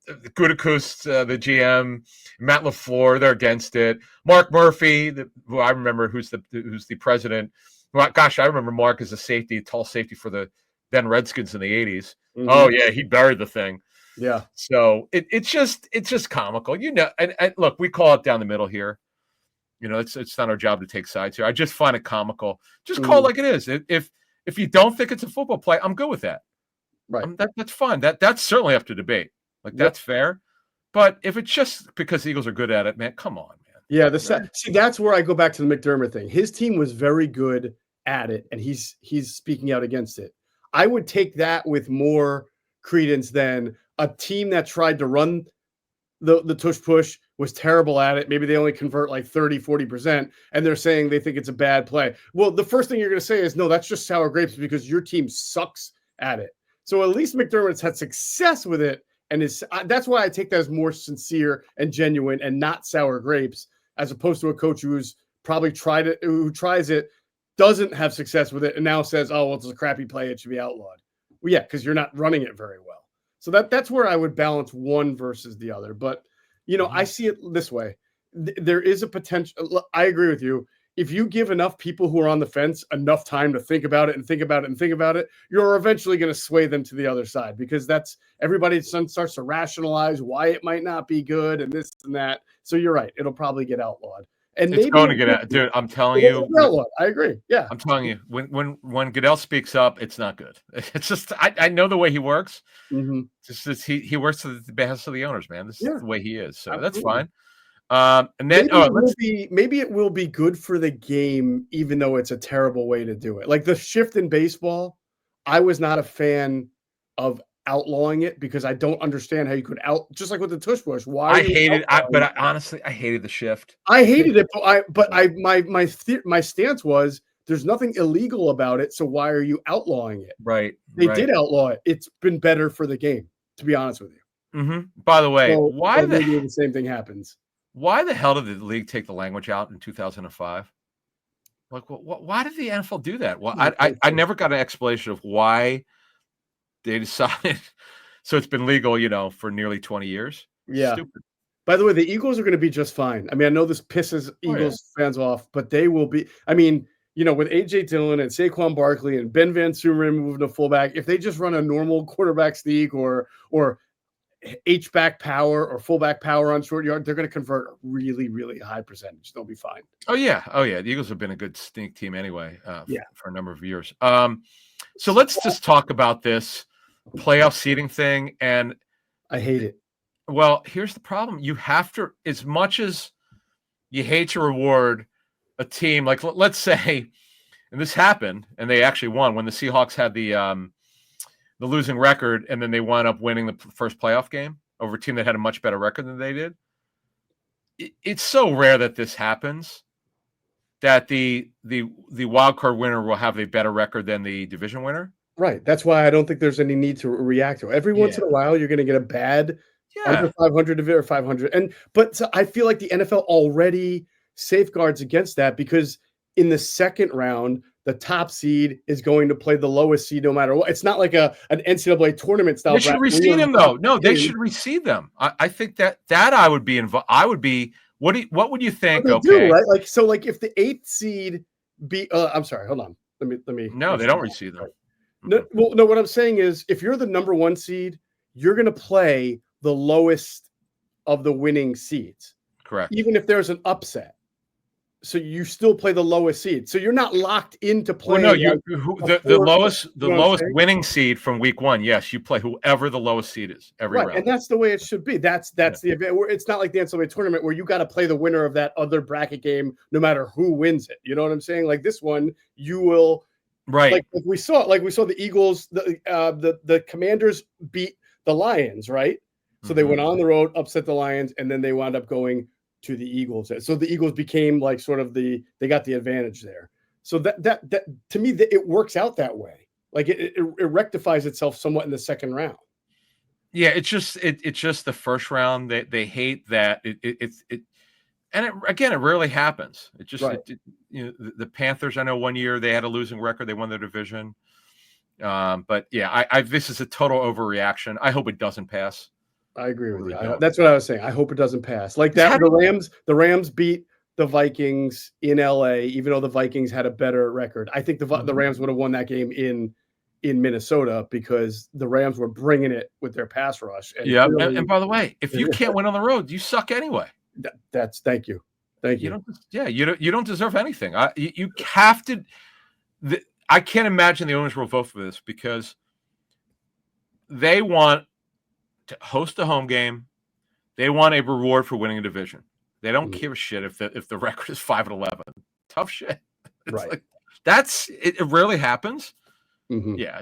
Gutekunst, the GM, Matt LaFleur, they're against it. Mark Murphy, who I remember, who's the president. Well, gosh, I remember Mark as a tall safety for the then Redskins in the 80s. Mm-hmm. Oh yeah, he buried the thing. Yeah. So it's just comical, and look, we call it down the middle here. It's not our job to take sides here. I just find it comical. Just call it like it is. If you don't think it's a football play, I'm good with that. Right. That's fine. That's certainly up to debate. That's fair. But if it's just because the Eagles are good at it, man, come on, man. Yeah. See, that's where I go back to the McDermott thing. His team was very good at it, and he's speaking out against it. I would take that with more credence than a team that tried to run the tush push, was terrible at it. Maybe they only convert like 30-40%, and they're saying they think it's a bad play. Well, the first thing you're going to say is, no, that's just sour grapes because your team sucks at it. So at least McDermott's had success with it, and that's why I take that as more sincere and genuine and not sour grapes, as opposed to a coach who's probably tried it, who tries it, doesn't have success with it, and now says, oh, well, it's a crappy play, it should be outlawed. Well, yeah, because you're not running it very well. So that's where I would balance one versus the other. But, I see it this way. There is a potential. I agree with you. If you give enough people who are on the fence enough time to think about it and think about it and think about it, you're eventually going to sway them to the other side, because that's everybody starts to rationalize why it might not be good and this and that. So you're right. It'll probably get outlawed. And it's going to get out, dude. I'm telling you, I agree. Yeah, I'm telling you, when Goodell speaks up, it's not good. It's just I know the way he works. Mm-hmm. Just he works at the behest of the owners, man. This is the way he is. So that's fine. And then maybe it will be good for the game, even though it's a terrible way to do it. Like the shift in baseball, I was not a fan of outlawing it because I don't understand how you could just like with the tush push. Why I hated it, honestly, I hated the shift. I hated it, my stance was there's nothing illegal about it, so why are you outlawing it? Right. They did outlaw it. It's been better for the game, to be honest with you. Mm-hmm. By the way, why the same thing happens? Why the hell did the league take the language out in 2005? Like, why did the NFL do that? Well, I never got an explanation of why they decided. So it's been legal, for nearly 20 years. Yeah. Stupid. By the way, the Eagles are going to be just fine. I mean, I know this pisses Eagles fans off, but they will be. I mean, with A.J. Dillon and Saquon Barkley and Ben Van Sumeren moving to fullback, if they just run a normal quarterback sneak or H-back power or fullback power on short yard, they're going to convert a really, really high percentage. They'll be fine. Oh, yeah. The Eagles have been a good sneak team anyway for a number of years. So let's just talk about this playoff seeding thing. And I hate it. Well, here's the problem. You have to, as much as you hate to reward a team, like let's say, and this happened, and they actually won when the Seahawks had the losing record, and then they wound up winning the first playoff game over a team that had a much better record than they did. It's so rare that this happens, that the wild card winner will have a better record than the division winner. Right. That's why I don't think there's any need to react to it. Every once in a while, you're going to get a bad under 500 or 500. But I feel like the NFL already safeguards against that, because in the second round, the top seed is going to play the lowest seed no matter what. It's not like an NCAA tournament style. They should reseed them, though. No, they should reseed them. I think that I would be involved. I would be. What would you think? They okay, do, right? Like so, like if the 8th seed I'm sorry, hold on. Let me. No, they don't reseed them. No, well, no. What I'm saying is, if you're the number 1 seed, you're going to play the lowest of the winning seeds. Correct. Even if there's an upset. So you still play the lowest seed. So you're not locked into playing. Well, no, the lowest winning seed from week 1. Yes, you play whoever the lowest seed is every round, and that's the way it should be. That's the event. It's not like the NCAA tournament where you got to play the winner of that other bracket game, no matter who wins it. You know what I'm saying? Like this one, you will. Right. Like we saw the Eagles, the Commanders beat the Lions, right? So they went on the road, upset the Lions, and then they wound up going to the Eagles. So the Eagles became like sort of they got the advantage there. So that to me, it works out that way. Like it rectifies itself somewhat in the second round. Yeah, it's just the first round. They hate that again, it rarely happens. It just the Panthers. I know one year they had a losing record. They won their division. But yeah, this is a total overreaction. I hope it doesn't pass. I agree with you. That's what I was saying. I hope it doesn't pass. Like that, the Rams beat the Vikings in LA, even though the Vikings had a better record. I think the Rams would have won that game in Minnesota because the Rams were bringing it with their pass rush. And really, and by the way, if you can't win on the road, you suck anyway. Thank you. You don't deserve anything. You have to. I can't imagine the owners will vote for this because they want to host a home game. They want a reward for winning a division. They don't give a shit if the record is 5-11. Tough shit. It's it rarely happens. Yeah,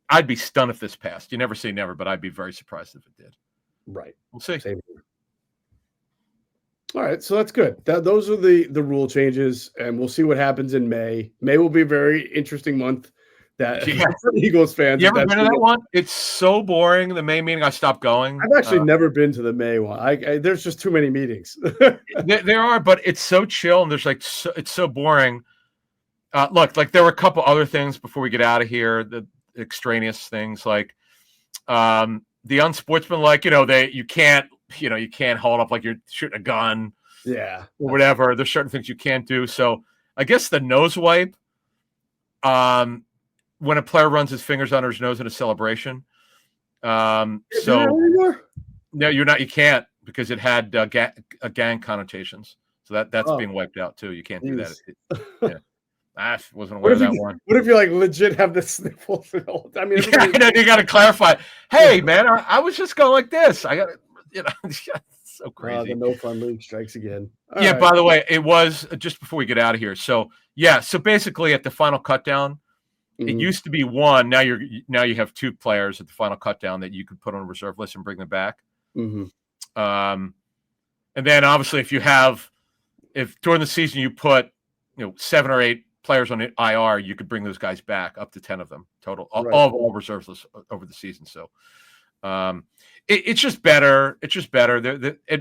I'd be stunned if this passed. You never say never, but I'd be very surprised if it did. Right. We'll see. Same here. All right, so that's good. Those are the rule changes, and we'll see what happens in May. May will be a very interesting month. For Eagles fans. You ever been to that one? It's so boring. The May meeting, I stopped going. I've actually never been to the May one. There's just too many meetings. there are, but it's so chill, and there's it's so boring. Look, like there were a couple other things before we get out of here. The extraneous things like the unsportsmanlike. You can't hold up like you're shooting a gun. Yeah, or whatever. There's certain things you can't do. So I guess the nose wipe. When a player runs his fingers under his nose in a celebration. No, you're not. You can't because it had gang connotations. So that's being wiped out too. You can't do that. I wasn't aware of that one. What if you like legit have the sniffles? I mean, you got to clarify. Hey, man, I was just going like this. I got so crazy. The no fun league strikes again. All right. By the way, it was just before we get out of here. So basically at the final cut down. It used to be one. Now you have 2 players at the final cut down that you could put on a reserve list and bring them back. And then obviously if during the season you put 7 or 8 players on IR, you could bring those guys back up to 10 of them total, all reserves lists over the season. So it's just better. It's just better.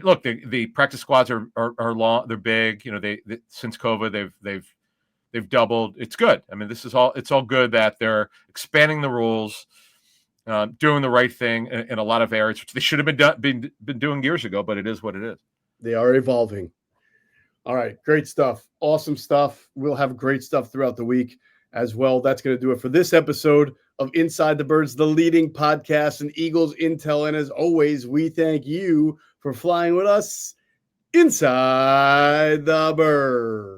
Look, the practice squads are long. They're big. Since COVID they've doubled. It's good. I mean, it's all good that they're expanding the rules, doing the right thing in a lot of areas, which they should have been doing years ago, but it is what it is. They are evolving. All right. Great stuff. Awesome stuff. We'll have great stuff throughout the week as well. That's going to do it for this episode of Inside the Birds, the leading podcast in Eagles intel. And as always, we thank you for flying with us inside the bird.